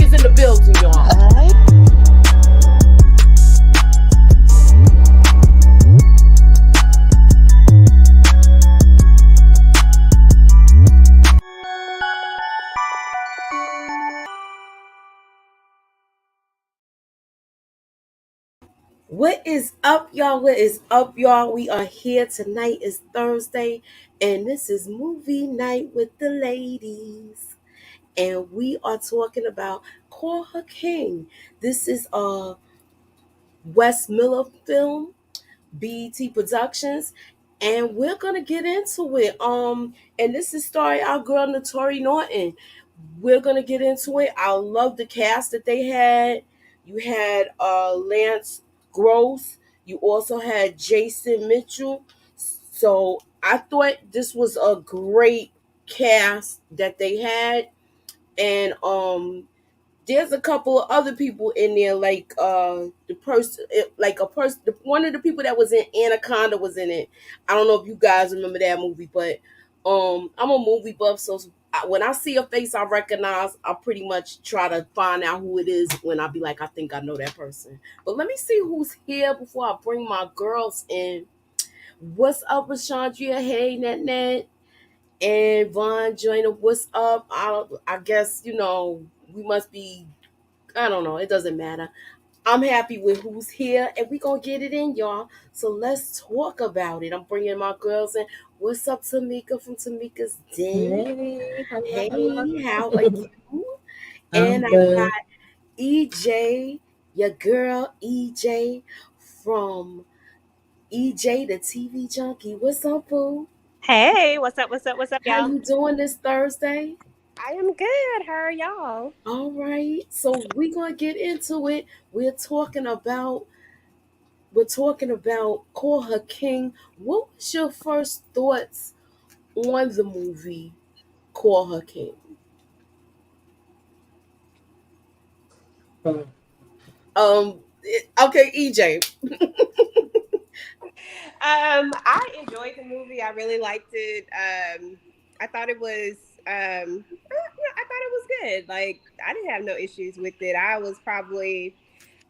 York is in the building, y'all. What is up, y'all? What is up, y'all? We are here tonight. It's Thursday, and this is movie night with the ladies. And we are talking about Callherking. This is a Wes Miller film, BET Productions, and we're gonna get into it. And this is starring our girl Notori Norton. We're gonna get into it. I love the cast that they had. You had Lance Gross. You also had Jason Mitchell. So I thought this was a great cast that they had, and there's a couple of other people in there, like the person, like a person, one of the people that was in Anaconda was in it. I don't know if you guys remember that movie, but I'm a movie buff, so when I see a face I recognize, I pretty much try to find out who it is when I be like, I think I know that person. But let me see who's here before I bring my girls in. What's up, Rashandria? Hey, Net. And Von Joyner, what's up? I guess, we must be, I don't know. It doesn't matter. I'm happy with who's here, and we going to get it in, y'all. So let's talk about it. I'm bringing my girls in. What's up, Tamika from Tamika's Den? Hey, hello, Hey, how are hello. you? And I'm I good. got EJ, your girl EJ from EJ the TV Junkie. What's up, boo? Hey, what's up? What's up? What's up, How y'all? you doing this Thursday? I am good. How are y'all? All right, so we're gonna get into it. We're talking about Call Her King. What was your first thoughts on the movie Call Her King? Mm. Okay, EJ. I enjoyed the movie. I really liked it. I thought it was, I thought it was good. Like I didn't have no issues with it.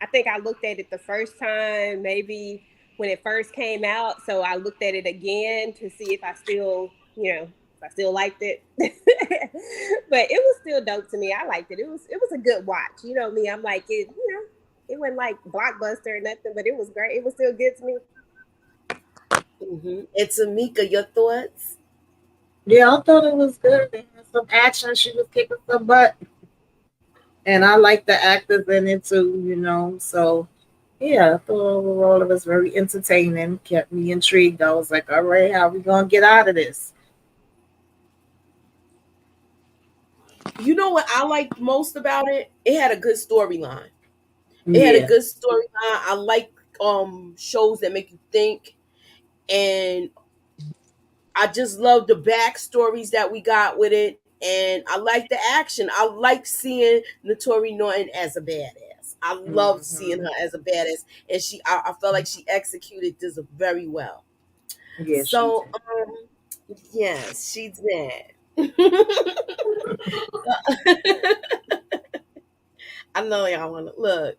I think I looked at it the first time, maybe when it first came out. So I looked at it again to see if I still, if I still liked it. But it was still dope to me. I liked it. It was a good watch. You know me. I'm like it. It wasn't like blockbuster or nothing, but it was great. It was still good to me. And Tamika, your thoughts? Yeah, I thought it was good. They had some action. She was kicking some butt. And I like the actors in it too. So, yeah, I thought overall it was very entertaining. Kept me intrigued. I was like, all right, how we going to get out of this? You know what I liked most about it? It had a good storyline. It had a Yeah. good storyline. I like shows that make you think, and I just love the backstories that we got with it, and I like the action. I like seeing Notori Norton as a badass. I loved seeing Hmm. her as a badass, and I felt like she executed this very well. Yeah, she So, did. yes, she did. I know y'all want to look.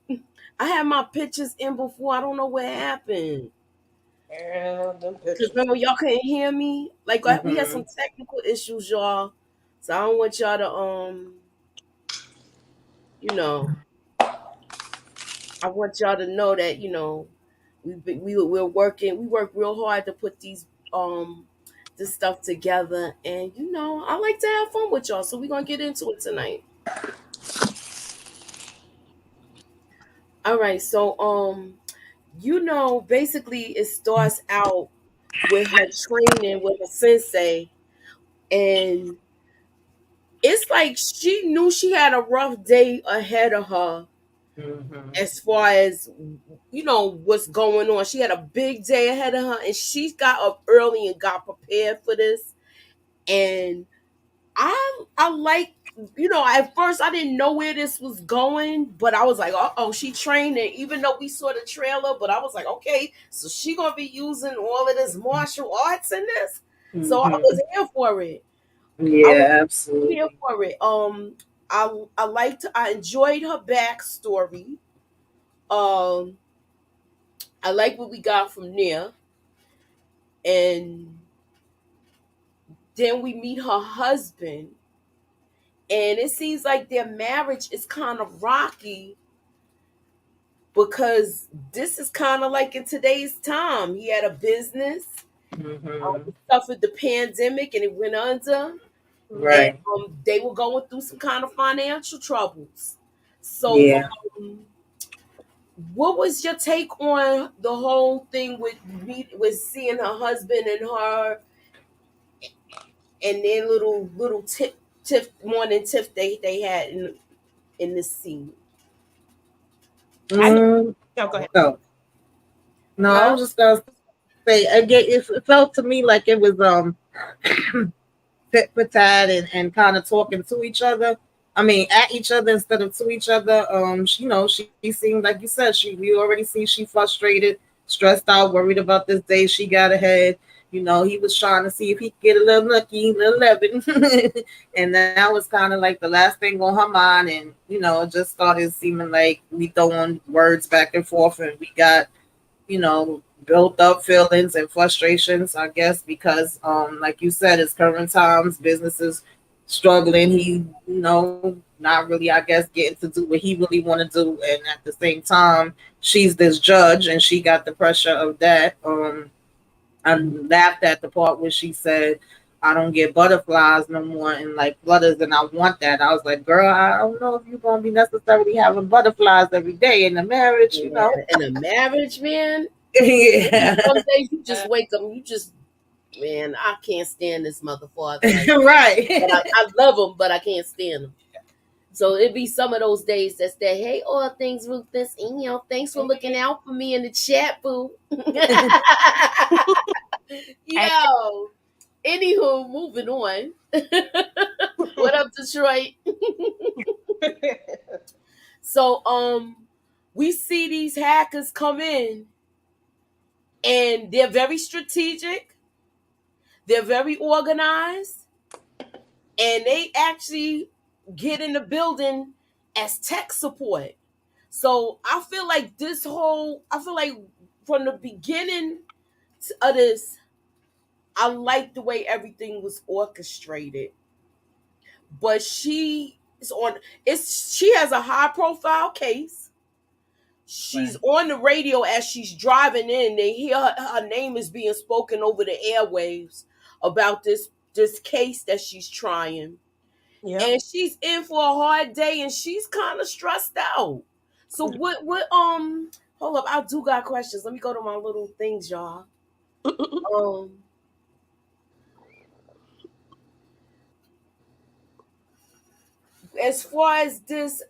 I had my pictures in before. I don't know what happened. Girl, them Cause pictures. remember y'all couldn't hear me. Like we had Hmm. some technical issues, y'all. So I don't want y'all to you know, I want y'all to know that we're working. We work real hard to put this stuff together, and I like to have fun with y'all. So we're gonna get into it tonight. All right. So basically it starts out with her training with a sensei, and it's like she knew she had a rough day ahead of her Hmm. as far as what's going on. She had a big day ahead of her, and she got up early and got prepared for this. And I like, at first I didn't know where this was going, but I was like, oh, she trained it. Even though we saw the trailer, but I was like, okay, so she gonna be using all of this martial arts in this. So I Hmm. was here for it. I was Yeah, here absolutely. for it. I enjoyed her backstory. Um, I like what we got from there, and then we meet her husband, and it seems like their marriage is kind of rocky because this is kind of like in today's time. He had a business, Hmm. he suffered the pandemic, and it went under, and Right. they were going through some kind of financial troubles. So, Yeah. what was your take on the whole thing with seeing her husband and her and their little tiff morning tiff they had in this scene? I know. Mm, No, go ahead. no, no, I Huh? was just gonna say again. It felt to me like it was tit for tat and kind of talking to each other. I mean, at each other instead of to each other. She seemed like you said. We already see she frustrated, stressed out, worried about this day she got ahead. He was trying to see if he could get a little lucky, a little living, and that was kind of like the last thing on her mind. And it just started seeming like we throwing words back and forth, and we got built up feelings and frustrations, I guess, because like you said, it's current times, businesses struggling. He, not really, I guess, getting to do what he really want to do. And at the same time, she's this judge and she got the pressure of that. I laughed at the part where she said, I don't get butterflies no more and like flutters, and I want that. I was like, girl, I don't know if you're gonna be necessarily having butterflies every day in a marriage, Yeah, in a marriage, man. It be Yeah. some days you just wake up and you just, man, I can't stand this mother father. Like, but Right. I love him, but I can't stand him. So it be some of those days that's that, hey, all things Ruthless, and thanks for looking out for me in the chat, boo. I Yo. Anywho, moving on. What up, Detroit? So we see these hackers come in and they're very strategic, they're very organized, and they actually get in the building as tech support. So I feel like from the beginning of this, I like the way everything was orchestrated. But she has a high profile case. She's Right. on the radio as she's driving in. They hear her name is being spoken over the airwaves about this case that she's trying. Yep. And she's in for a hard day and she's kind of stressed out. So what hold up, I do got questions. Let me go to my little things, y'all. Um as far as this,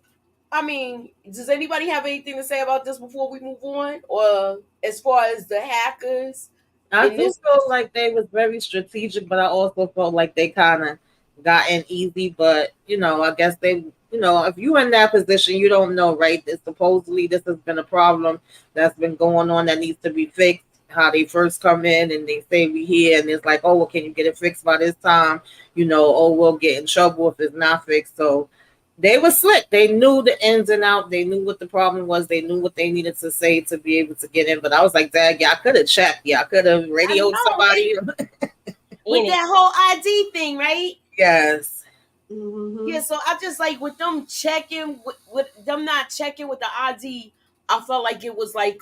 I mean, does anybody have anything to say about this before we move on? Or as far as the hackers I in do this feel like they was very strategic, but I also felt like they kind of got in easy. But I guess if you in that position, you don't know, right? It's supposedly this has been a problem that's been going on that needs to be fixed. How they first come in and they say we here, and it's like, oh, well, can you get it fixed by this time? Oh, we'll get in trouble if it's not fixed. So they were slick. They knew the ins and out. They knew what the problem was. They knew what they needed to say to be able to get in. But I was like, Dad, yeah, I could have checked. Yeah, I could have I radioed know it somebody. with Any. that whole ID thing, right? Yes. Yeah, Mm-hmm. so I just like with them checking with them not checking with the ID, I felt like it was like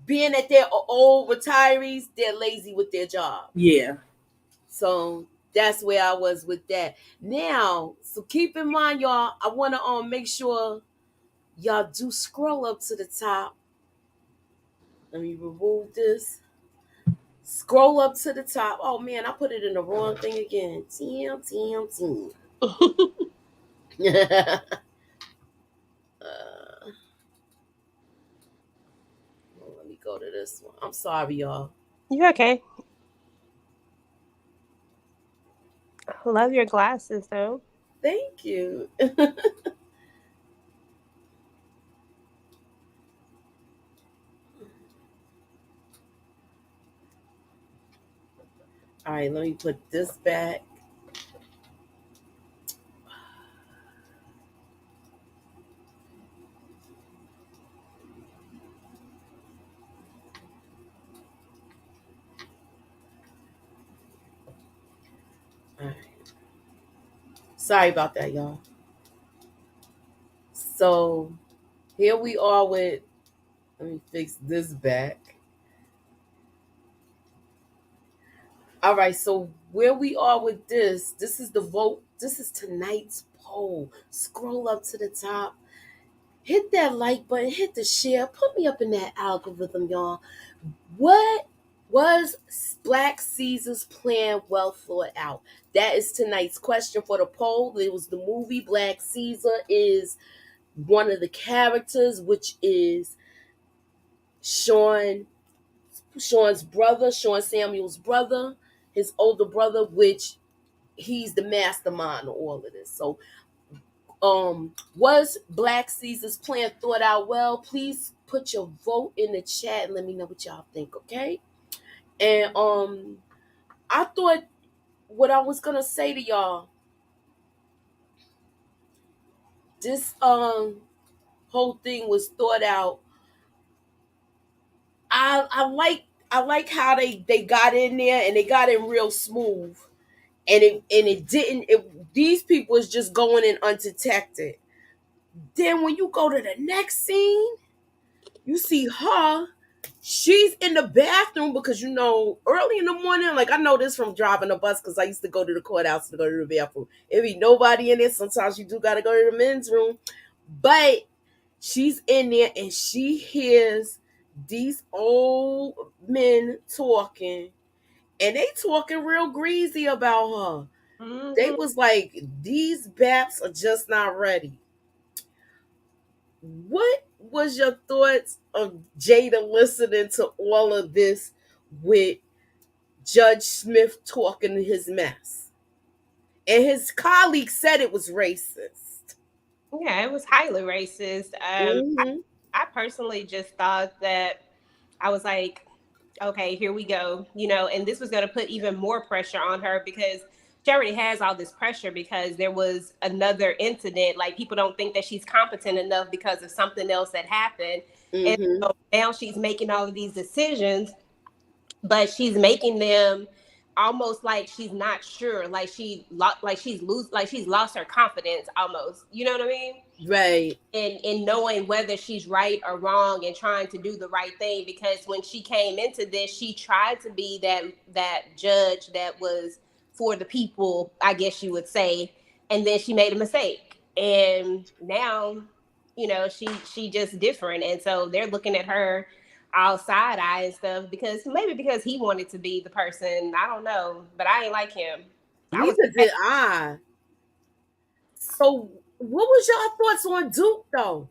being that they're old retirees, they're lazy with their job. Yeah. So that's where I was with that. Now, so keep in mind, y'all, I wanna make sure y'all do scroll up to the top. Let me remove this. Scroll up to the top. Oh man, I put it in the wrong thing again. Team, team, team. Let me go to this one. I'm sorry, y'all. You okay? Love your glasses though. Thank you. All right, let me put this back. Sorry about that, y'all. So here we are with. Let me fix this back. All right, so where we are with this is the vote. This is tonight's poll. Scroll up to the top, hit that like button, hit the share, put me up in that algorithm, y'all. What was Black Caesar's plan well thought out? That is tonight's question for the poll. It was the movie Black Caesar is one of the characters, which is Sean Sean's brother, Sean Samuel's brother, his older brother, which he's the mastermind of all of this. So, was Black Caesar's plan thought out well? Please put your vote in the chat and let me know what y'all think, okay? And I thought what I was gonna say to y'all, this whole thing was thought out. I like how they got in there and they got in real smooth. And it didn't these people is just going in undetected. Then when you go to the next scene, you see her. She's in the bathroom because early in the morning, like I know this from driving a bus because I used to go to the courthouse to go to the bathroom. It be nobody in there. Sometimes you do gotta go to the men's room. But she's in there and she hears these old men talking and they talking real greasy about her. They Mm-hmm. was like, these baps are just not ready. What was your thoughts of Jada listening to all of this with Judge Smith talking his mess? And his colleague said it was racist. Yeah, it was highly racist. Mm-hmm. I personally just thought that I was like, okay, here we go, and this was going to put even more pressure on her because she already has all this pressure because there was another incident. Like, people don't think that she's competent enough because of something else that happened. And Mm-hmm. so now she's making all of these decisions, but she's making them almost like she's not sure, like she's lost her confidence almost. You know what I mean? Right. In knowing whether she's right or wrong and trying to do the right thing, because when she came into this she tried to be that judge that was for the people, I guess you would say, and then she made a mistake, and now she just different, and so they're looking at her all side eye and stuff because maybe because he wanted to be the person, I don't know, but I ain't like him. I was Neither did I. So what was y'all thoughts on Duke though?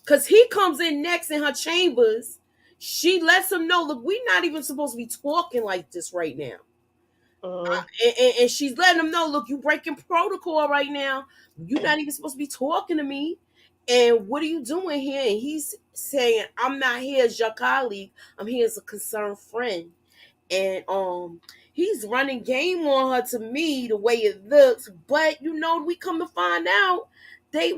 Cause he comes in next in her chambers. She lets him know, look, we're not even supposed to be talking like this right now. mm, And she's letting him know, look, you breaking protocol right now. You're not even supposed to be talking to me. And what are you doing here? And he's saying, I'm not here as your colleague. I'm here as a concerned friend. And he's running game on her to me the way it looks. But we come to find out they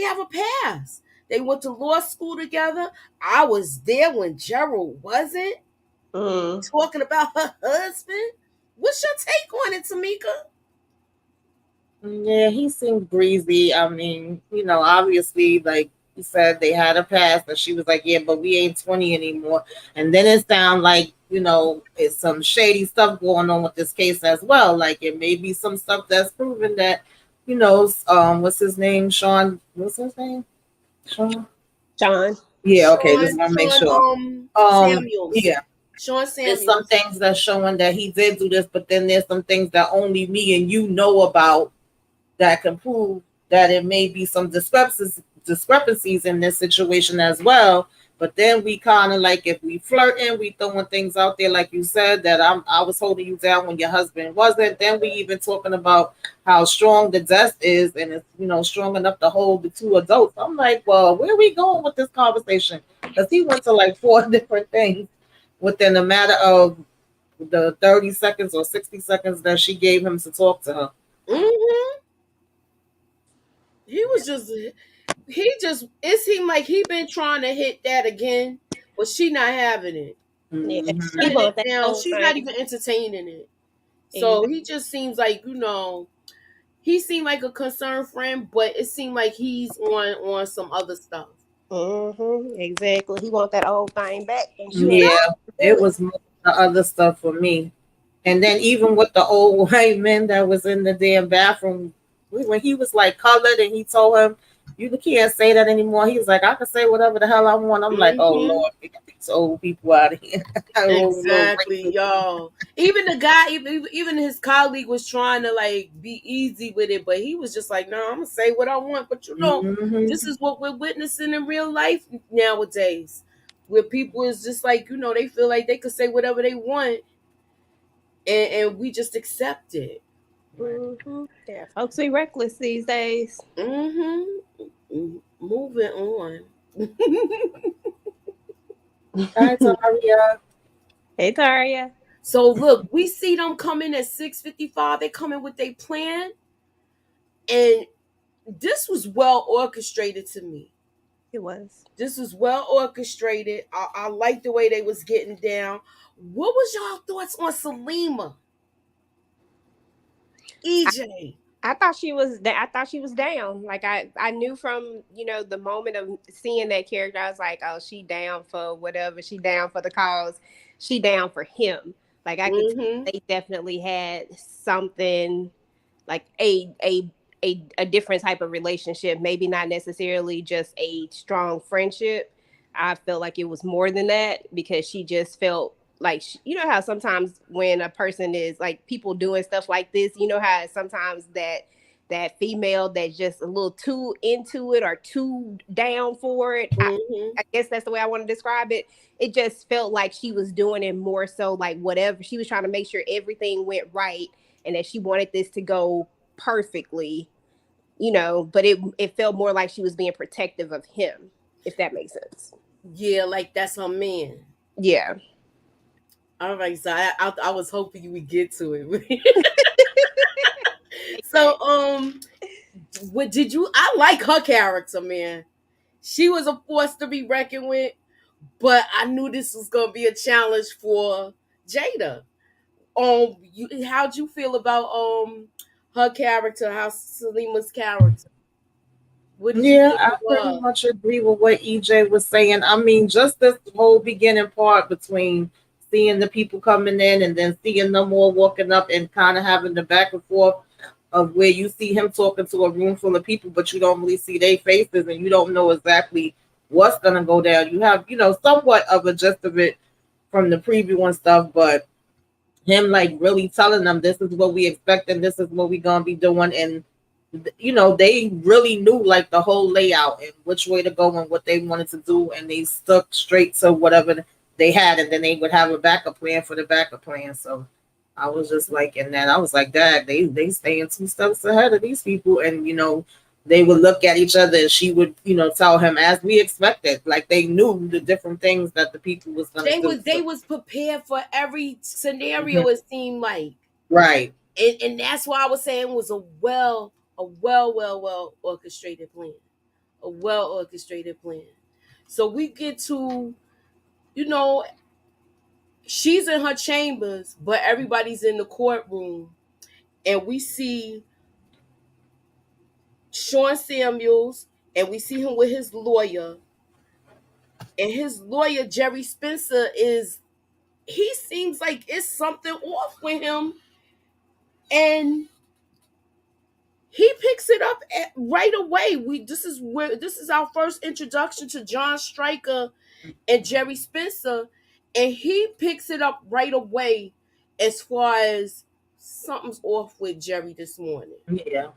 have a past. They went to law school together. I was there when Gerald wasn't mm. talking about her husband. What's your take on it, Tamika? Yeah, he seemed breezy. I mean, obviously, like you said, they had a past, and she was like, "Yeah, but we ain't 20 anymore." And then it sounds like it's some shady stuff going on with this case as well. Like it may be some stuff that's proven that, what's his name, Sean? What's his name, Sean? John. Yeah, okay, just Sean, want to make Sean, sure. Samuels. Yeah, Sean there's some Samuels. things that's showing that he did do this, but then there's some things that only me and you know about that can prove that it may be some discrepancies in this situation as well. But then we kind of like, if we flirting, we throwing things out there like you said that I was holding you down when your husband wasn't. Then we even talking about how strong the desk is and it's strong enough to hold the two adults. I'm like, well, where are we going with this conversation? Because he went to like four different things within a matter of the 30 seconds or 60 seconds that she gave him to talk to her. Mm-hmm. He was just it seemed like he been trying to hit that again, but she not having it. Yeah, He's Mm-hmm. she shutting it want that down. whole She's not thing. even entertaining it. So Exactly. he just seems like, he seemed like a concerned friend, but it seemed like he's on some other stuff. Exactly. He want that old thing back, don't you know? Yeah, it Really? was more the other stuff for me. And then even with the old white man that was in the damn bathroom, when he was like colored and he told him, "You can't say that anymore." He was like, "I can say whatever the hell I want." I'm like, "Oh Mm-hmm. Lord, get these old people out of here." Old little Exactly, racist. y'all. Even the guy, even his colleague was trying to like be easy with it, but he was just like, "No, I'm gonna say what I want." But this Mm-hmm. is what we're witnessing in real life nowadays, where people is just like, they feel like they could say whatever they want, and we just accept it. Yeah, folks be reckless these days. Moving on. Hi, Taria. Hey, Taria. So look, we see them coming at 6:55. They coming with their plan, and this was well orchestrated to me. It was. This was well orchestrated. I like the way they was getting down. What was y'all thoughts on Salima? EJ. I thought she was. I thought she was down. Like I knew from the moment of seeing that character, I was like, oh, she down for whatever. She down for the cause. She down for him. Like I could tell Mm-hmm. they definitely had something like a different type of relationship. Maybe not necessarily just a strong friendship. I felt like it was more than that because she just felt like you know how sometimes when a person is like people doing stuff like this, you know how sometimes that female that's just a little too into it or too down for it. Mm-hmm. I guess that's the way I want to describe it. It just felt like she was doing it more so like whatever she was trying to make sure everything went right and that she wanted this to go perfectly, but it felt more like she was being protective of him, if that makes sense. Yeah, like that's her man. Yeah. All right, so I was hoping you would get to it. So Exactly. what did you? I like her character, man. She was a force to be reckoned with, but I knew this was gonna be a challenge for Jada. How'd you feel about her character? How Salima's character? What did you Yeah, think I of pretty her? much agree with what EJ was saying. I mean, just this whole beginning part between seeing the people coming in and then seeing them all walking up and kind of having the back and forth of where you see him talking to a room full of people, but you don't really see their faces and you don't know exactly what's gonna go down. You have, somewhat of a gist of it from the preview and stuff, but him like really telling them this is what we expect and this is what we gonna be doing, and they really knew like the whole layout and which way to go and what they wanted to do, and they stuck straight to whatever they had, and then they would have a backup plan for the backup plan. So I was just like, in that I was like, Dad, they staying 2 steps ahead of these people, and they would look at each other and she would tell him as we expected, like they knew the different things that the people was gonna They do. was they So was prepared for every mhm. scenario. It seemed like, Right. and that's why I was saying it was a well orchestrated plan, a well orchestrated plan. So we get to, you know, she's in her chambers, but everybody's in the courtroom, and we see Sean Samuels, and we see him with his lawyer, and his lawyer Jerry Spencer is. He seems like it's something off with him, and he picks it up right away. This is our first introduction to John Stryker and Jerry Spencer, and he picks it up right away as far as something's off with Jerry this morning, Yeah.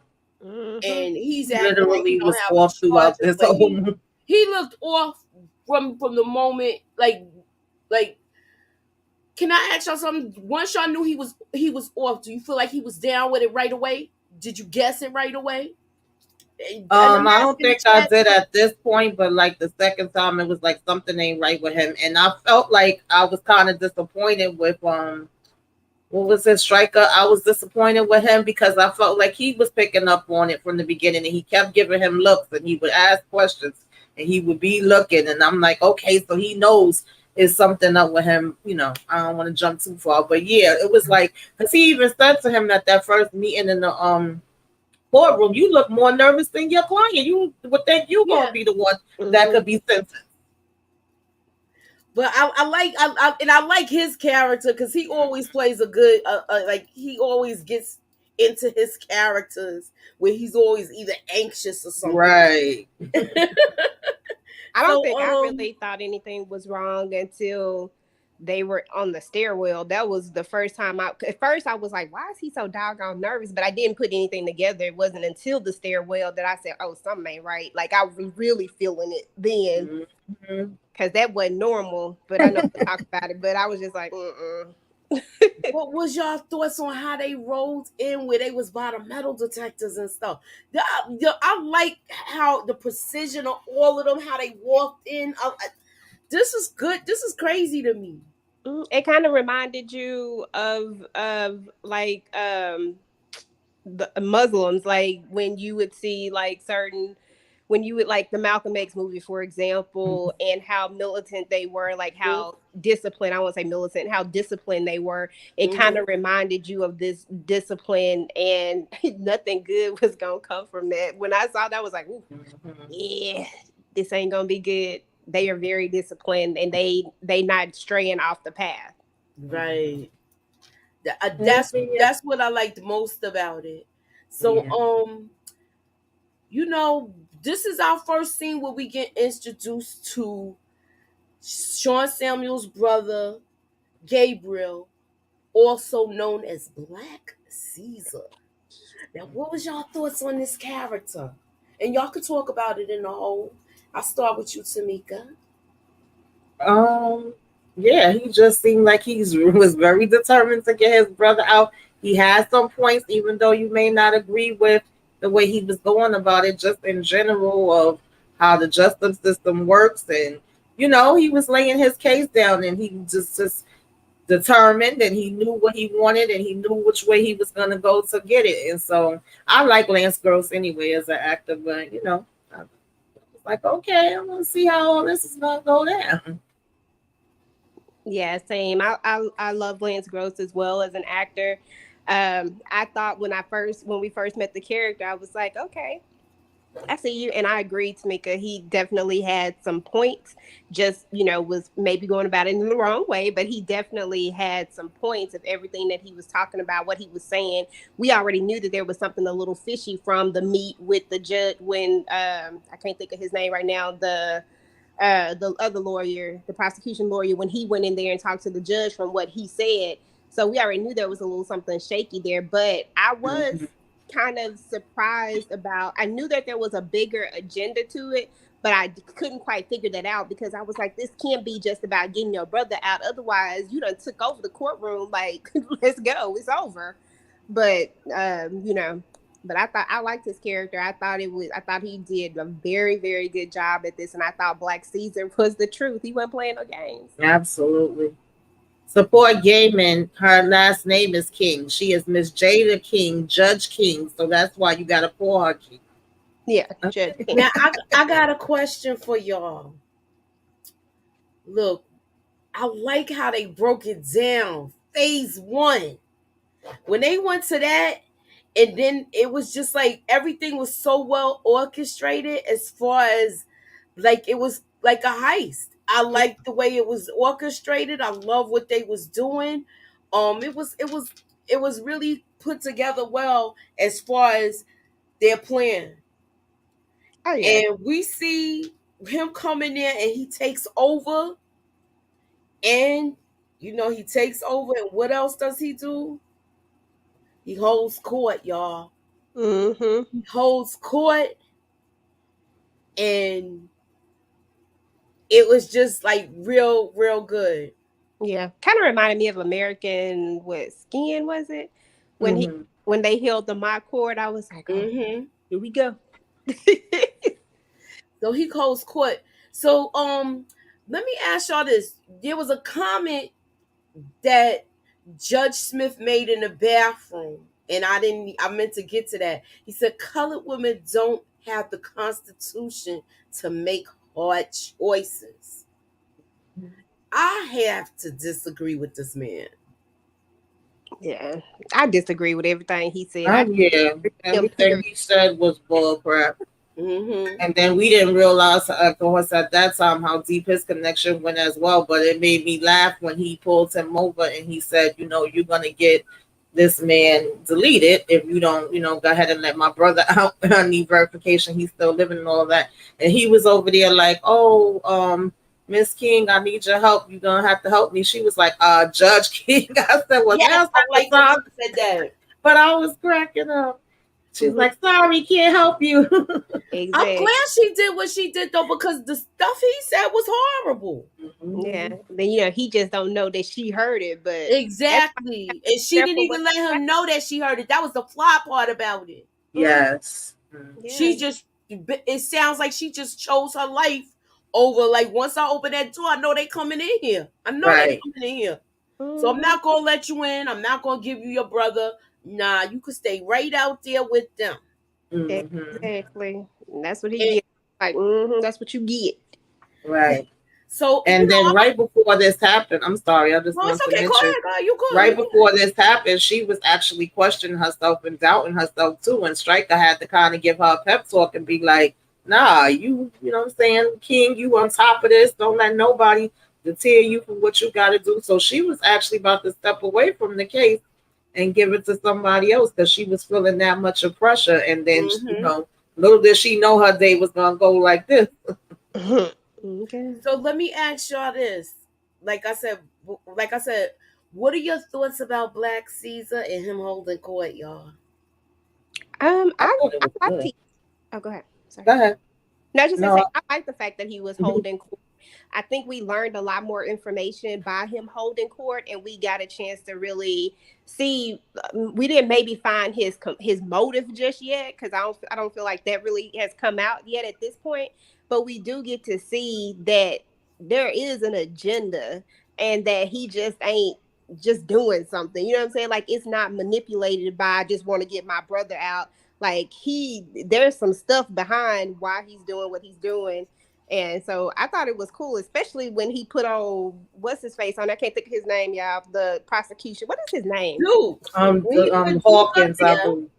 Mm-hmm. and he's acting like he Literally don't was have off throughout charges, this but whole he looked off from the moment like. Can I ask y'all something? Once y'all knew he was off, do you feel like he was down with it right away? Did you guess it right away? And I'm I don't asking the think I chat did too. at this point, but like the second time, it was like something ain't right with him, and I felt like I was kind of disappointed with what was his striker? I was disappointed with him because I felt like he was picking up on it from the beginning, and he kept giving him looks, and he would ask questions, and he would be looking, and I'm like, okay, so he knows is something up with him. I don't want to jump too far, but yeah, it was like because he even said to him at that first meeting in the courtroom, you look more nervous than your client. You would think you're gonna Yeah. be the one that Mhm. could be sentenced. But I like his character because he always plays a good like he always gets into his characters where he's always either anxious or something. Right. I don't So think I really thought anything was wrong until they were on the stairwell. That was the first time at first I was like, why is he so doggone nervous? But I didn't put anything together. It wasn't until the stairwell that I said, oh, something ain't right. Like I was really feeling it then Mhm. because that wasn't normal. But I know we'll talk about it. But I was just like, mm-mm. what was y'all thoughts on how they rolled in where they was by the metal detectors and stuff? I like how the precision of all of them, how they walked in. This is good. This is crazy to me. It kind of reminded you of like the Muslims, like when you would see like certain when you would like the Malcolm X movie, for example, and how militant they were, like how disciplined, I won't say militant, how disciplined they were. It kind Mm-hmm. of reminded you of this discipline, and nothing good was gonna come from that. When I saw that, I was like, ooh, Mhm. yeah, this ain't gonna be good. They are very disciplined, and they not straying off the path. Right. Mhm. Yeah. That's what I liked most about it. So Yeah. you know, this is our first scene where we get introduced to Sean Samuel's brother, Gabriel, also known as Black Caesar. Now, what was y'all thoughts on this character? And y'all could talk about it in the whole. I'll start with you, Tamika. Um, yeah, he just seemed like he's was very determined to get his brother out. He has some points, even though you may not agree with the way he was going about it, just in general of how the justice system works, and he was laying his case down, and he just determined, and he knew what he wanted, and he knew which way he was gonna go to get it. And so I like Lance Gross anyway as an actor, but I was like, okay, I'm gonna see how all this is gonna go down. Yeah, same. I love Lance Gross as well as an actor. I thought when we first met the character, I was like, okay, I see you, and I agree, Tamika. He definitely had some points. Just was maybe going about it in the wrong way, but he definitely had some points of everything that he was talking about, what he was saying. We already knew that there was something a little fishy from the meet with the judge when I can't think of his name right now. The other lawyer, the prosecution lawyer, when he went in there and talked to the judge from what he said. So we already knew there was a little something shaky there, but I was Mhm. kind of surprised about. I knew that there was a bigger agenda to it, but I couldn't quite figure that out because I was like, this can't be just about getting your brother out. Otherwise, you done took over the courtroom. Like, let's go, it's over. But but I thought I liked his character. I thought he did a very, very good job at this, and I thought Black Caesar was the truth. He wasn't playing no games. Absolutely. Support Gaiman. Her last name is King. She is Miss Jada King, Judge King. So that's why you got to call her King. Yeah, Judge King. Now, I got a question for y'all. Look, I like how they broke it down. Phase one. When they went to that, and then it was just like everything was so well orchestrated as far as like it was like a heist. I liked the way it was orchestrated. I love what they was doing. It was really put together well as far as their plan. Oh yeah. And we see him coming in and he takes over, and he takes over, and what else does he do? He holds court, y'all. Mm-hmm. He holds court, and it was just like real, real good. Yeah, kind of reminded me of American what Skin was it when he Hmm. when they held the mock court. I was like, oh, Hmm. here we go. So he holds court. So let me ask y'all this. There was a comment that Judge Smith made in the bathroom, and I meant to get to that. He said colored women don't have the constitution to make hard choices. I have to disagree with this man. Yeah, I disagree with everything he said. I Oh yeah, him everything period. he said was bull crap. Mm-hmm. And then we didn't realize, of course, at that time how deep his connection went as well. But it made me laugh when he pulled him over and he said, you know, you're gonna get this man deleted if you don't, you know, go ahead and let my brother out. I need verification. He's still living and all that. And he was over there like, oh, Miss King, I need your help. You're gonna have to help me. She was like, Judge King. I said, well, Yes, now's I not the like when time. she said that. But I was cracking up. She's Mhm. like, sorry, can't help you. I'm Exactly. glad she did what she did though, because the stuff he said was horrible. Yeah. Mhm. Then he just don't know that she heard it, but that's why you Exactly. And she gotta be didn't careful what even let you him say. know that she heard it. That was the fly part about it. Mhm. Yes. Mhm. Yeah. She just, it sounds like she just chose her life over, like, once I open that door, I know they coming in here. I know they Right. coming in here. So I'm Mhm. not gonna let you in. I'm not gonna give you your brother. Nah, you could stay right out there with them. Hmm. Exactly. And that's what he And get. Like, that's what you get. Right. so, And then right before this happened, I'm sorry, I just no, it's want to okay. Go mention, ahead, girl. You good? right You good? before this happened, she was actually questioning herself and doubting herself too. And Stryker had to kind of give her a pep talk and be like, nah, you know what I'm saying, King, you on top of this. Don't let nobody deter you from what you got to do. So she was actually about to step away from the case and give it to somebody else because she was feeling that much of pressure. And then, Mm-hmm. little did she know her day was going to go like this. Okay. So let me ask y'all this. Like I said, like I said, what are your thoughts about Black Caesar and him holding court, y'all? I I thought it I was like good. T. Oh, go ahead. Sorry. Go ahead. No, I was just gonna No. say I like the fact that he was holding court. I think we learned a lot more information by him holding court, and we got a chance to really see. We didn't maybe find his motive just yet because I don't feel like that really has come out yet at this point. But we do get to see that there is an agenda, and that he just ain't just doing something. You know what I'm saying? Like it's not manipulated by I just want to get my brother out. Like there's some stuff behind why he's doing what he's doing. And so I thought it was cool, especially when he put on what's his face on. I can't think of his name, y'all. The prosecution. What is his name? Duke. When he put Duke up Hawkins, I there, believe.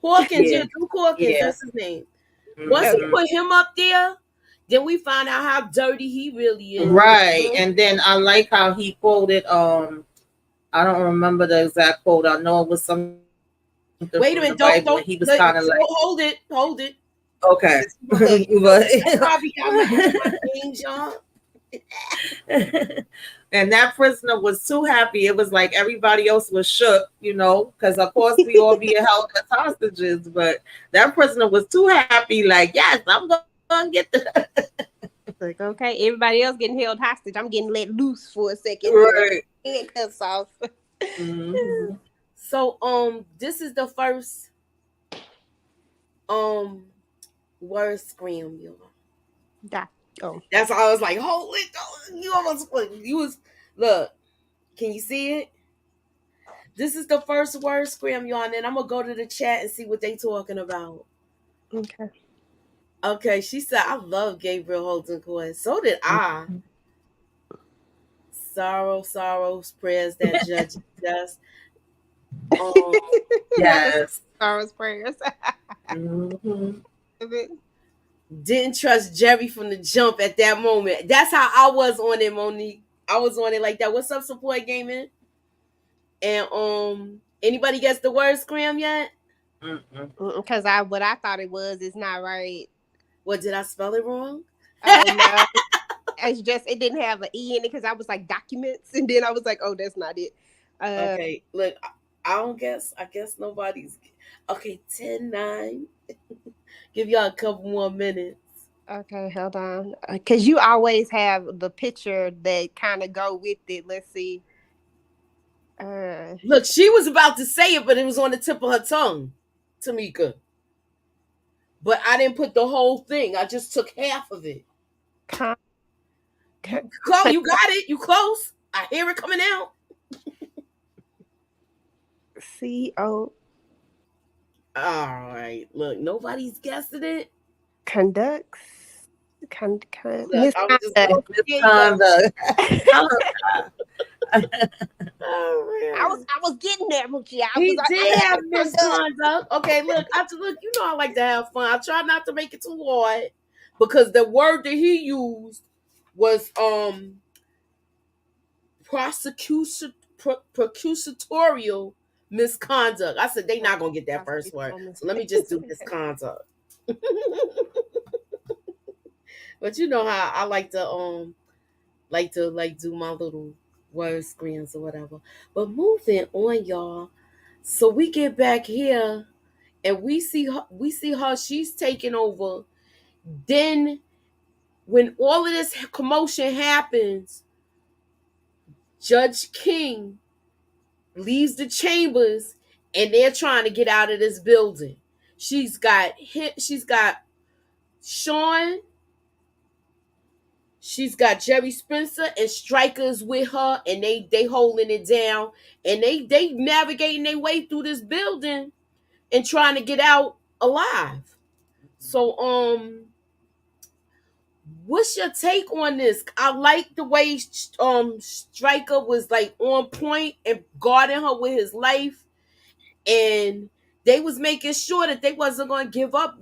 Hawkins, yeah, Yeah. Duke Hawkins, Yeah. that's his name. Once he Okay. Hmm. put him up there, then we find out how dirty he really is. Right. Mhm. And then I like how he quoted I don't remember the exact quote. I know it was something from the Bible and he was Wait a kind minute, of like, hold it, hold it. okay. Okay. That's why I be got my names, y'all. And that prisoner was too happy. It was like everybody else was shook, because of course we all being held as hostages, but that prisoner was too happy, like, yes, I'm gonna get the Like, okay, everybody else getting held hostage. I'm getting let loose for a second here. right. Handcuffs off. Hmm. So this is the first um word scream, y'all. Die. Oh, That's why I was like, hold it, you almost you was look. Can you see it? This is the first word scram, y'all, and then I'm gonna go to the chat and see what they talking about. okay. Okay, she said, I love Gabriel Holden Court. So did I. Sorrow, sorrows, prayers that judge just. Um, Not the Yes. sorrows prayers. Hmm. didn't trust Jerry from the jump at that moment. That's how I was on it, Monique. I was on it like that. What's up, support gaming? And anybody gets the word scram yet? Because what I thought it was is not right. What, did I spell it wrong? Oh no, it's just it didn't have an e in it because I was like documents, and then I was like, oh, that's not it. Uh, Okay, look, I don't guess. I guess nobody's. Okay, 10-9. Give y'all a couple more minutes. okay, hold on, because you always have the picture that kind of go with it. Let's see. Uh, Look, she was about to say it, but it was on the tip of her tongue, Tamika. But I didn't put the whole thing. I just took half of it. con, You con, close. You got it. You close. I hear it coming out. co All right. Look, nobody's guessing it. conducts Look, I'm just misconduct. gonna. Here you go. Misconduct. I, Oh man. I was getting there, Moochie. He I did had have it turned up. misconduct. Okay, look, look, you know I like to have fun. I try not to make it too hard because the word that he used was prosecution prosecutorial misconduct. I said they Right. not gonna get that first word, Prosecutorial so let me just do misconduct. But you know how I like to like do my little word screens or whatever. But moving on, y'all. So we get back here and we see her she's taking over. Then when all of this commotion happens, Judge King leaves the chambers and they're trying to get out of this building. She's got Sean, she's got Jerry Spencer and Strikers with her, and they holding it down, and they navigating their way through this building and trying to get out alive. So what's your take on this? I like the way Striker was like on point and guarding her with his life, and they was making sure that they wasn't gonna give up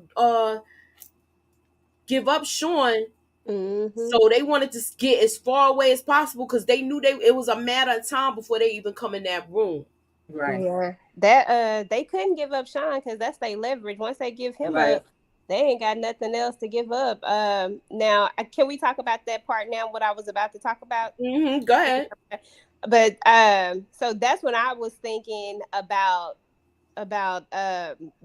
Sean. Mm-hmm. So they wanted to get as far away as possible because they knew it was a matter of time before they even come in that room. Right. Yeah, that they couldn't give up Sean because that's their leverage. Once they give him Right. up, they ain't got nothing else to give up. Now can we talk about that part now? What I was about to talk about. Go ahead. But so that's when I was thinking about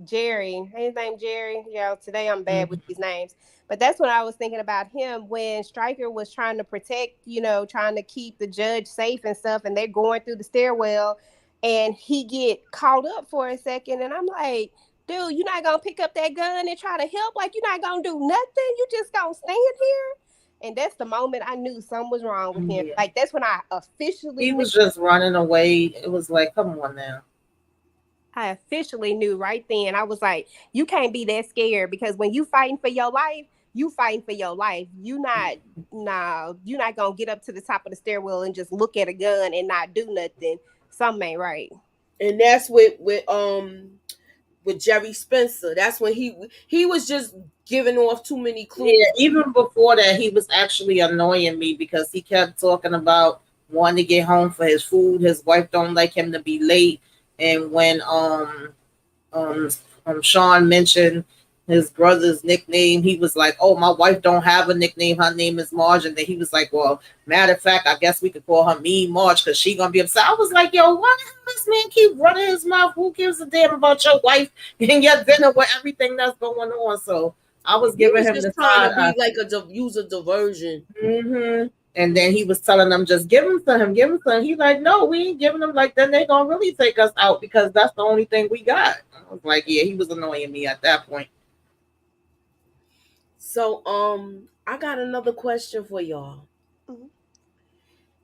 Jerry. His name Jerry. Yeah, today I'm bad with Mhm. these names. But that's when I was thinking about him when Stryker was trying to protect, trying to keep the judge safe and stuff, and they're going through the stairwell and he get caught up for a second and I'm like, dude, you're not gonna pick up that gun and try to help? Like you're not gonna do nothing? You just gonna stand here? And that's the moment I knew something was wrong with him. Yeah. Like that's when I officially He knew was just running away. It was like, come on now. I officially knew right then. I was like, you can't be that scared because when you fighting for your life, you fighting for your life. You not nah, you not gonna get up to the top of the stairwell and just look at a gun and not do nothing. Something ain't right. And that's with Jerry Spencer. That's when he was just giving off too many Yeah, clues. even before that, he was actually annoying me because he kept talking about wanting to get home for his food. His wife don't like him to be late, and when um, Sean mentioned his brother's nickname, he was like, "Oh, my wife don't have a nickname. Her name is Marge." And then he was like, "Well, matter of fact, I guess we could call her Mean Marge because she gonna be upset." I was like, "Yo, why does this man keep running his mouth? Who gives a damn about your wife and your dinner with everything that's going on?" So I was He giving was him just the trying side to be eye. like use a diversion. And then he was telling them, just give him to him, give him to him. He's like, no, we ain't giving them. Like, then they gonna really take us out because that's the only thing we got. I was like, yeah, he was annoying me at that point. So I got another question for y'all. Mhm.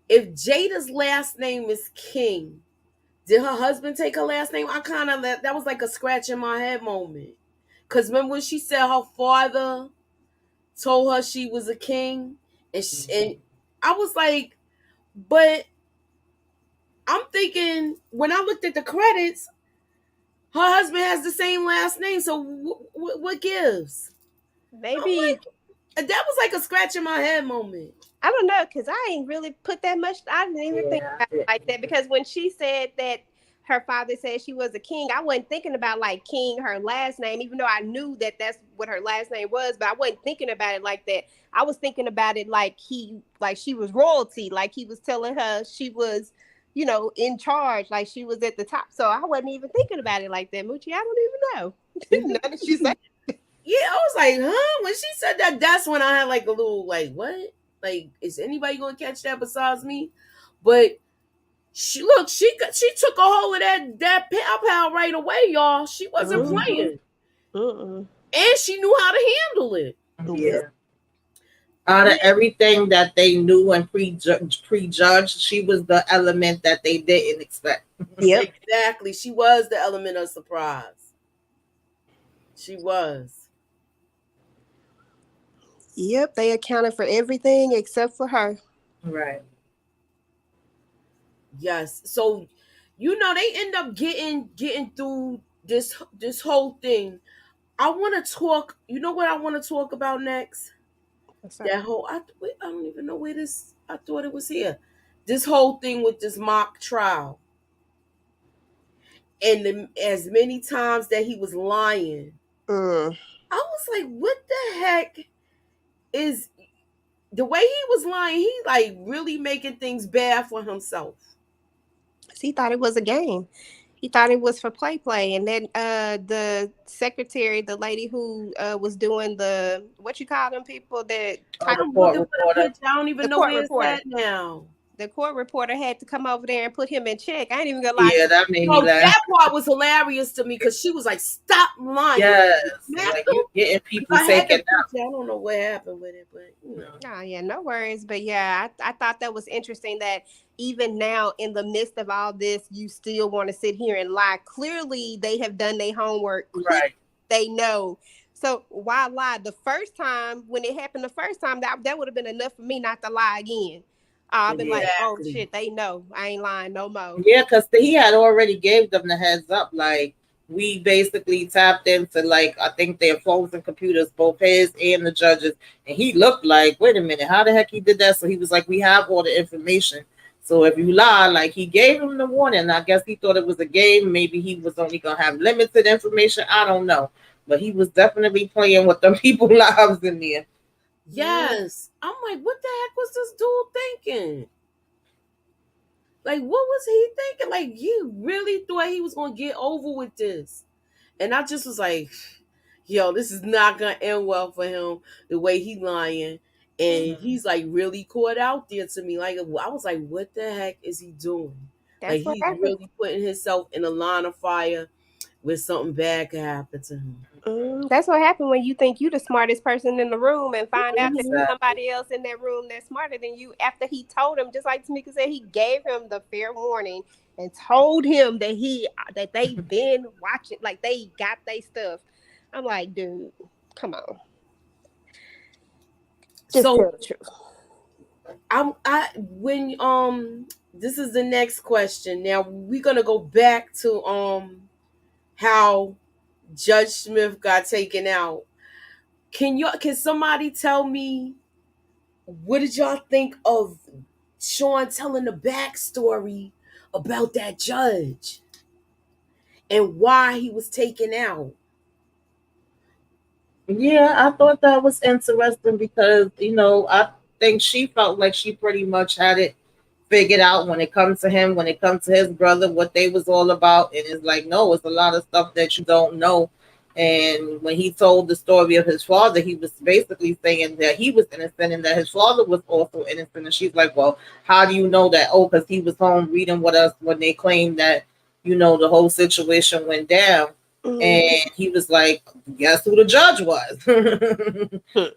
If Jada's last name is King, did her husband take her last name? I kind of that was like a scratch in my head moment. Cause remember when she said her father told her she was a king, and I was like, but I'm thinking when I looked at the credits, her husband has the same last name. So what gives? I'm Maybe like, that was like a scratch in my head moment. I don't know because I ain't really put that much. I didn't even think Yeah, about I it didn't like that either. because when she said that her father said she was a king, I wasn't thinking about like King, her last name, even though I knew that that's what her last name was. But I wasn't thinking about it like that. I was thinking about it like like she was royalty, like he was telling her she was, in charge, like she was at the top. So I wasn't even thinking about it like that, Moochie. I don't even know. None that she said. Yeah, I was like, huh? When she said that, that's when I had like a little like, what? Like, is anybody gonna catch that besides me? But she took a hold of that pow pow right away, y'all. She wasn't Mm-hmm. playing, Mm-mm. and she knew how to handle it. Yep. Yeah. Out of Yeah, everything that they knew and prejudged, she was the element that they didn't expect. Yep. exactly. She was the element of surprise. She was. Yep. They accounted for everything except for her. Right. Yes. So, they end up getting through this whole thing. I want to talk. You know what I want to talk about next? What's up? That whole wait, I don't even know where this. I thought it was here. This whole thing with this mock trial, and as many times that he was lying, Mm. I was like, what the heck is the way he was lying? He like really making things bad for himself. He thought it was a game. He thought it was for play, and then the secretary, the lady who was doing the what you call them people that Oh, type the I'm court looking for the reporter. picture. I don't even the know court where it's reporter. at now. The court reporter had to come over there and put him in check. I ain't even gonna lie. Yeah, that made me No, laugh. that part was hilarious to me because she was like, "Stop lying." Yes, Smacked like him. you getting If people I had the taken out. picture, I don't know what happened with it, but Oh yeah, no worries. But yeah, I thought that was interesting that even now in the midst of all this, you still want to sit here and lie. Clearly they have done their homework. Clearly Right. they know. So why lie? The first time when it happened the first time, that would have been enough for me not to lie again. I've been like, oh exactly. shit, they know. I ain't lying no more. Yeah, because he had already gave them the heads up. Like we basically tapped into like I think their phones and computers, both his and the judges, and he looked like, wait a minute, how the heck he did that? So he was like, we have all the information. So if you lie, like he gave him the warning. I guess he thought it was a game. Maybe he was only gonna have limited information. I don't know, but he was definitely playing with them people lives in there. Mm, Yes, I'm like, what the heck was this dude thinking? Like, what was he thinking? Like, he really thought he was gonna get over with this, and I just was like, yo, this is not gonna end well for him. The way he lying, and Mhm. he's like really caught out there to me. Like, I was like, what the heck is he doing? Like, that's what he's happened. really putting himself in a line of fire where something bad could happen to him. That's what happened when you think you the smartest person in the room and find out that Mhm. Exactly. somebody else in that room that's smarter than you. After he told him, just like Tamika said, he gave him the fair warning and told him that they've been watching, like they got their stuff. I'm like, dude, come on, just So tell the truth. I when this is the next question. Now we're gonna go back to how Judge Smith got taken out. Can somebody tell me what did y'all think of Sean telling the backstory about that judge and why he was taken out? Yeah, I thought that was interesting because, I think she felt like she pretty much had it figured out when it comes to him, when it comes to his brother, what they was all about. And it's like, no, it's a lot of stuff that you don't know. And when he told the story of his father, he was basically saying that he was innocent and that his father was also innocent. And she's like, well, how do you know that? Oh, because he was home reading with us when they claimed that, the whole situation went down. Mhm. And he was like, guess who the judge was?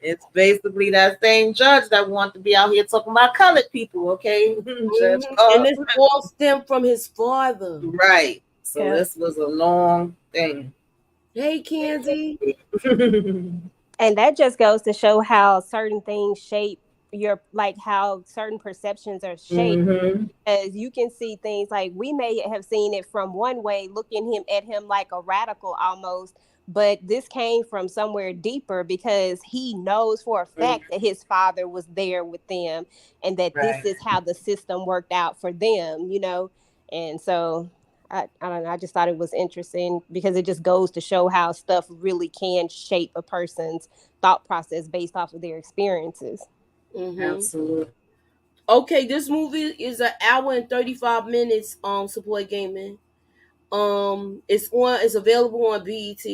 It's basically that same judge that wanted to be out here talking about colored people, okay? Judge And Carl. this all stemmed from his father. Right. So Yeah. this was a long thing. Hey, Candy. And that just goes to show how certain things shape your, like how certain perceptions are shaped, Mm-hmm. as you can see things like we may have seen it from one way, looking him at him like a radical almost, but this came from somewhere deeper because he knows for a fact that his father was there with them and that this Right. is how the system worked out for them. And so I don't know, I just thought it was interesting because it just goes to show how stuff really can shape a person's thought process based off of their experiences. Mm-hmm. Absolutely. Okay, this movie is an hour and 35 minutes. Support gaming. It's available on BET,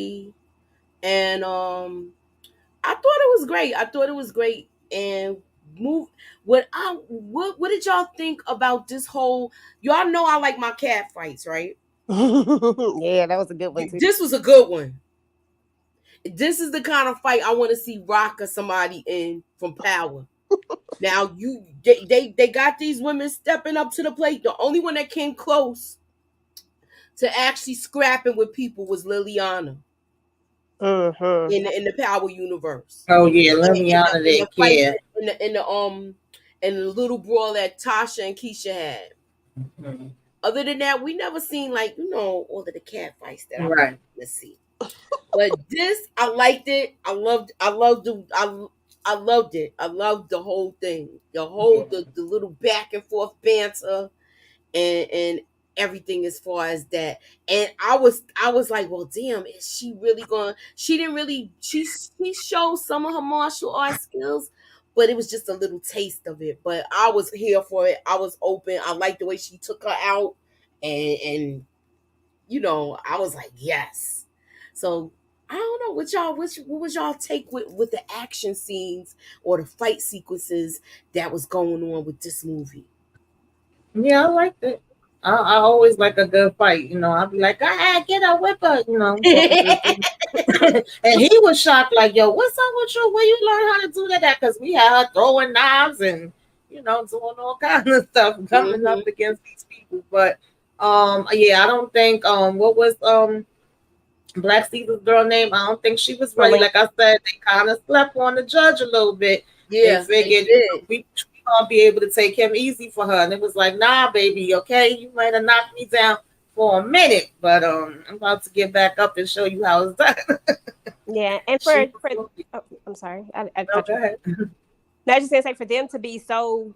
and I thought it was great. I thought it was great, and move. What did y'all think about this whole? Y'all know I like my cat fights, right? Yeah, that was a good one too. This was a good one. This is the kind of fight I want to see Rock or somebody in from Power. Now they got these women stepping up to the plate. The only one that came close to actually scrapping with people was Liliana Hmm. in the Power universe. Oh yeah, let In, me in out the of in there, the fight kid. in the little brawl that Tasha and Keisha had. Mhm. Other than that, we never seen like all of the cat fights that I would Right. want to see. But this, I liked it. I loved it. I loved the whole thing. Yeah. The little back and forth banter and everything as far as that. And I was like, well, damn, is she really going? She didn't really. She showed some of her martial arts skills, but it was just a little taste of it. But I was here for it. I was open. I liked the way she took her out, and I was like, yes. So I don't know what was y'all take with the action scenes or the fight sequences that was going on with this movie. Yeah, I liked it. I always like a good fight. I'll be like, ah, get a whipper. Talking to the team. And he was shocked, like, yo, what's up with you? Where you learn how to do that? Because we had her throwing knives and, doing all kinds of stuff, coming Hmm. up against these people. But, yeah, I don't think, what was, Black Caesar's girl name. I don't think she was ready. Salima. Like I said, they kind of slept on the judge a little bit. They Yeah, they figured, did. we gonna be able to take him easy for her, and it was like, nah, baby, okay, you might have knocked me down for a minute, but I'm about to get back up and show you how it's done. Yeah, and She for was oh, I'm sorry, I cut you. okay. No, I was just gonna say for them to be so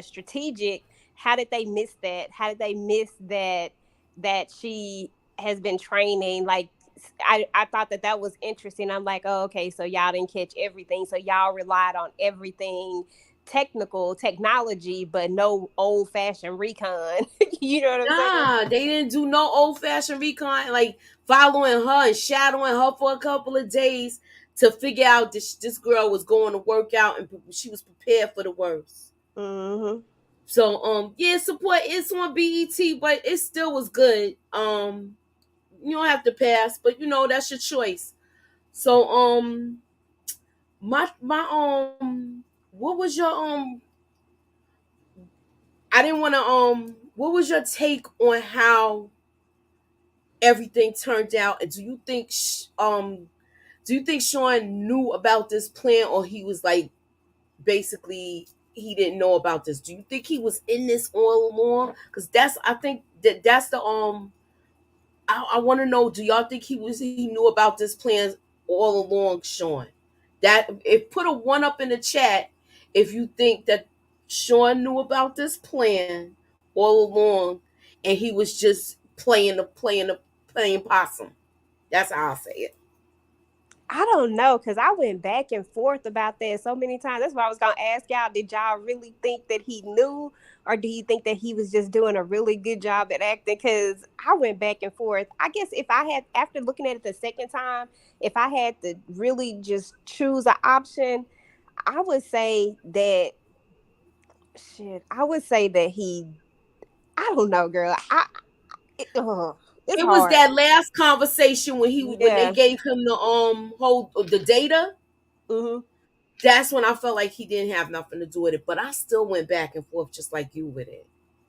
strategic, how did they miss that? How did they miss that she has been training? Like I thought that was interesting. I'm like, oh, okay, so y'all didn't catch everything, so y'all relied on everything technical technology, but no old fashioned recon. You know what I'm saying? Nah, they didn't do no old fashioned recon like following her and shadowing her for a couple of days to figure out this girl was going to work out and she was prepared for the worst. Mm-hmm. So yeah, support it's on BET, but it still was good. You don't have to pass, but that's your choice. So my what was your I didn't want to what was your take on how everything turned out, and do you think Sean knew about this plan, or he was like basically he didn't know about this? Do you think he was in this all along? Because I think that's the I want to know, do y'all think he knew about this plan all along, Sean? That if put a one up in the chat if you think that Sean knew about this plan all along and he was just playing possum. That's how I say it. I don't know because I went back and forth about that so many times. That's why I was gonna ask y'all: did y'all really think that he knew, or do you think that he was just doing a really good job at acting? Because I went back and forth. I guess if I had, after looking at it the second time, if I had to really just choose an option, I would say that shit. I would say that he. I don't know, girl. It's It was hard. that last conversation when they Yeah. gave him the whole the data. Hmm. That's when I felt like he didn't have nothing to do with it. But I still went back and forth just like you with it.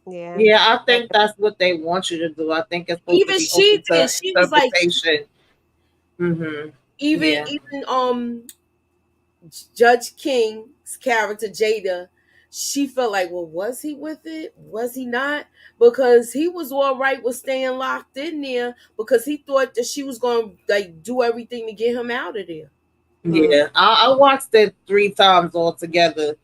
Yeah. Yeah, I think that's what they want you to do. I think it's supposed to Even be she open did. to She was like, interpretation. Mm-hmm. even Yeah. even Judge King's character Jada, she felt like, well, was he with it? Was he not? Because he was all right with staying locked in there because he thought that she was going to like do everything to get him out of there. Mm. Yeah, I watched it 3 times altogether,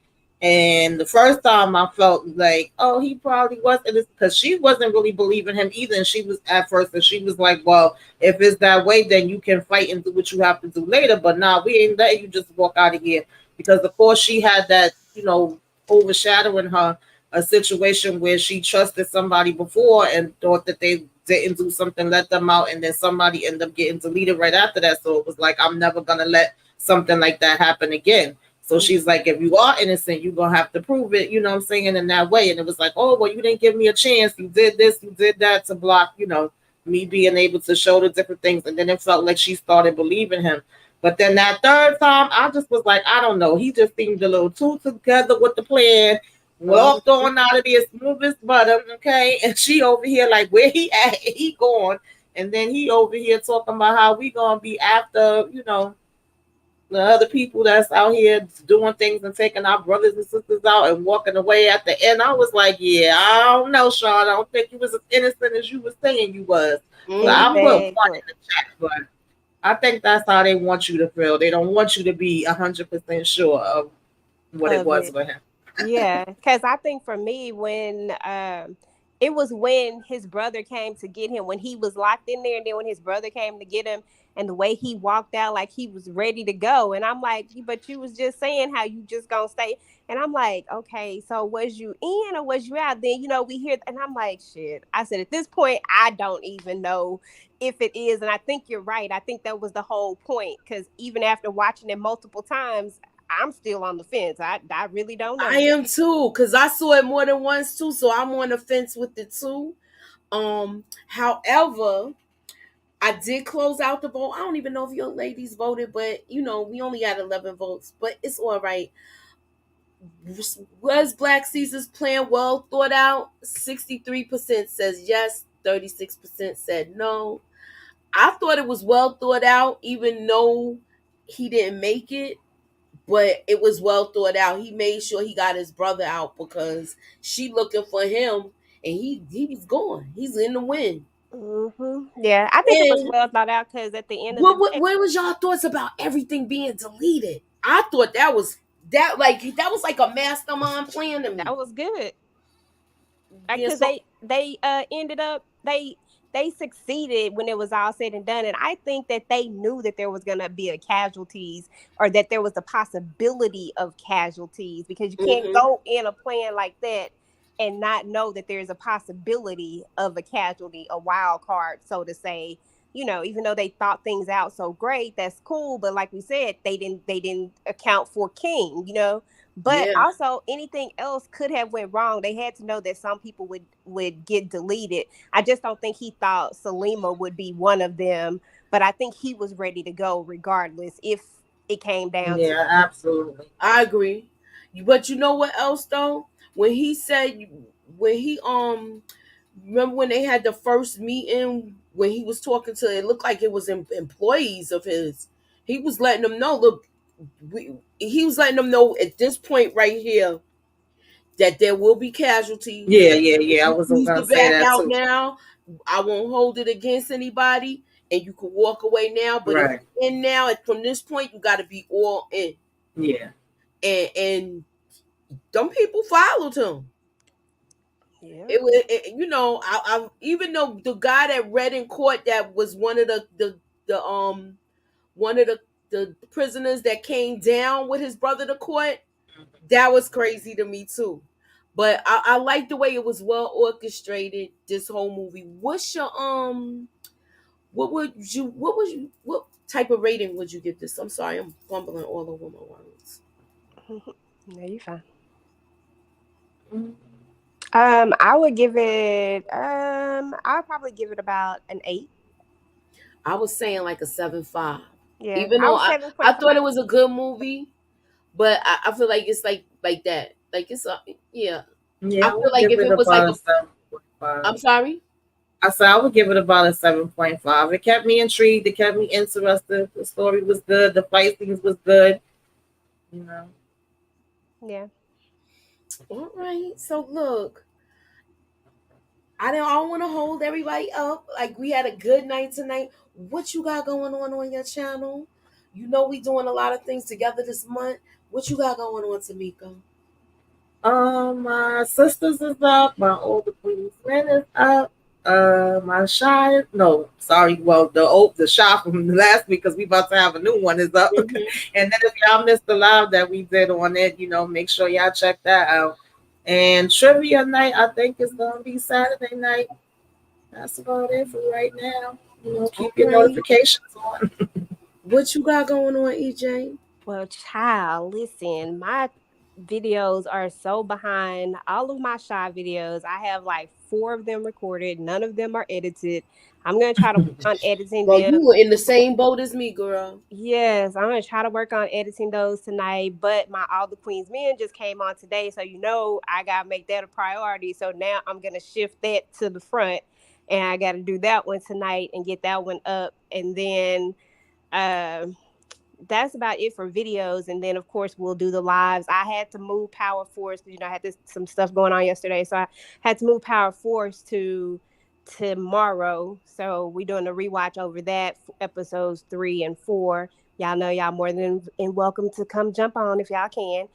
and the first time I felt like, oh, he probably was, and it's because she wasn't really believing him either. And she was at first, and she was like, well, if it's that way, then you can fight and do what you have to do later. But nah, we ain't letting you just walk out of here because, of course, she had that, overshadowing her a situation where she trusted somebody before and thought that they didn't do something, let them out, and then somebody ended up getting deleted right after that. So it was like, I'm never gonna let something like that happen again. So she's like, if you are innocent, you're gonna have to prove it, you know what I'm saying, in that way. And it was like, oh, well, you didn't give me a chance. You did this, you did that to block, me being able to show the different things. And then it felt like she started believing him. But then that third time, I just was like, I don't know. He just seemed a little too together with the plan. Mhm. Walked on out of there, smooth as butter, okay? And she over here like, where he at? He gone. And then he over here talking about how we gonna be after, The other people that's out here doing things and taking our brothers and sisters out and walking away at the end. I was like, yeah, I don't know, Sean. I don't think you was as innocent as you was saying you was. So I Mm-hmm. put one Exactly. in the chat, but I think that's how they want you to feel. They don't want you to be 100% sure of what it Of was it. for him. Yeah, because I think for me, when it was when his brother came to get him, when he was locked in there, and then when his brother came to get him, and the way he walked out like he was ready to go, and I'm like, but you was just saying how you just gonna stay, and I'm like, okay, so was you in or was you out? Then we hear, and I'm like, shit. I said at this point, I don't even know if it is, and I think you're right. I think that was the whole point, because even after watching it multiple times, I'm still on the fence. I really don't I know. am too, because I saw it more than once too, so I'm on the fence with it too. However, I did close out the vote. I don't even know if your ladies voted, but we only had 11 votes, but it's all right. Was Black Caesar's plan well thought out? 63% says yes, 36% said no. I thought it was well thought out, even though he didn't make it, but it was well thought out. He made sure he got his brother out because she looking for him, and he was gone. He's in the wind. Yeah, I think it was And well thought out because at the end of the day, what was y'all thoughts about everything being deleted? I thought that was like a mastermind plan to me. that was good. Being Because so. they ended up they succeeded when it was all said and done, and I think that they knew that there was going to be a casualties, or that there was a possibility of casualties, because you can't Hmm. go in a plan like that and not know that there's a possibility of a casualty, a wild card, so to say. Even though they thought things out so great, that's cool, but like we said, they didn't account for King. But Yeah, also anything else could have went wrong. They had to know that some people would get deleted. I just don't think he thought Salima would be one of them, but I think he was ready to go regardless if it came down to Yeah, absolutely. I agree. But you know what else though? When he said when he remember when they had the first meeting when he was talking to it looked like it was employees of his. He was letting them know, look, he was letting them know at this point right here that there will be casualties. Yeah, yeah, If yeah. I you was choose gonna to say back that out too. now, I won't hold it against anybody, and you can walk away now. But if Right. you're in now, from this point, you got to be all in. Yeah. And them people followed him. yeah. I even though the guy that read in court that was one of the one of the prisoners that came down with his brother to court, that was crazy to me too. But I like the way it was well orchestrated. This whole movie. What type of rating would you give this? I'm sorry, I'm fumbling all over my words. No, you fine. Mm. I would give it. I'll probably give it about an 8. I was saying like a 7.5. Yeah, Even I though was I 7.5. thought it was a good movie, but I feel like it's like that. Like it's a yeah. I Yeah, I feel would like give if it it was like about a a 7.5. I'm sorry. I said I would give it about a 7.5. It kept me intrigued. It kept me interested. The story was good. The fight scenes was good. You know. Yeah. All right. So look, I don't want to hold everybody up. Like we had a good night tonight. What you got going on your channel? We doing a lot of things together this month. What you got going on, Tamika? My sisters is up. My older queen's men is up. My shy, no, sorry. Well, the shop from last week because we about to have a new one is up. Hmm. And then if y'all missed the live that we did on it, make sure y'all check that out. And trivia night, I think is gonna be Saturday night. That's about it for right now. All Keep your right. notifications on. What you got going on, EJ? Well, child, listen, my videos are so behind. All of my shy videos, I have like 4 of them recorded. None of them are edited. I'm gonna try to work on editing Well, them. you were in the same boat as me, girl. Yes, I'm gonna try to work on editing those tonight. But my All the Queens Men just came on today, so I gotta make that a priority. So now I'm gonna shift that to the front, and I gotta do that one tonight and get that one up, and then. Um that's about it for videos. And then of course we'll do the lives. I had to move Power Force because I had some stuff going on yesterday, so I had to move Power Force to tomorrow. So we're doing a rewatch over that, episodes 3 and 4. Y'all know y'all more than and welcome to come jump on if y'all can.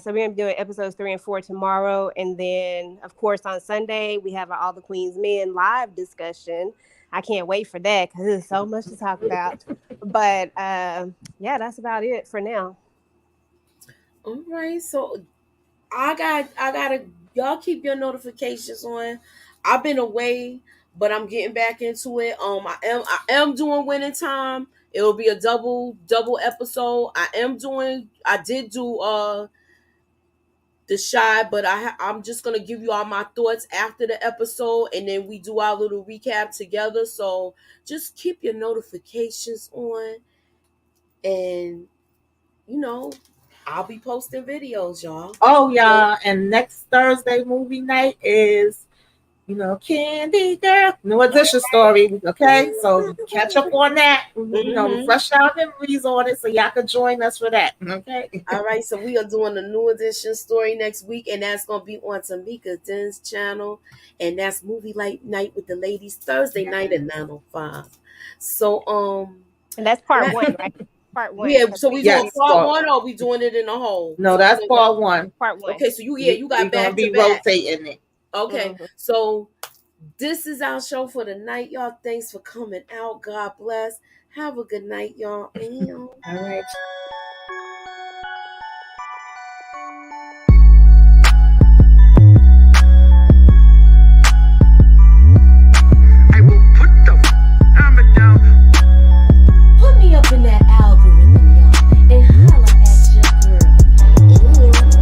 So we're gonna be doing episodes 3 and 4 tomorrow, and then of course on Sunday we have our All the Queens Men live discussion. I can't wait for that because there's so much to talk about. But yeah, that's about it for now. All right, so I gotta y'all keep your notifications on. I've been away, but I'm getting back into it. I am doing winning time. It will be a double episode. I did do the shy, but I'm just gonna give you all my thoughts after the episode, and then we do our little recap together. So just keep your notifications on, and you know I'll be posting videos, y'all. Oh, So, yeah. And next Thursday movie night is, Candy Girl, New Edition story. Okay. So catch up on that. mm-hmm. Refresh our memories on it so y'all can join us for that. Okay. All right, so we are doing a new edition story next week, and that's gonna be on Tamika Den's channel, and that's movie night with the ladies Thursday night at 9:05. So And that's part that, one, right? Part one, yeah. because So we we doing Yes, did part part one, one. or we doing it in a whole? No, So we that's done got part one. part one. okay. So you We got gonna back to be back. rotating it. Okay, Hmm. so this is our show for the night, y'all. Thanks for coming out. God bless. Have a good night, y'all. All right.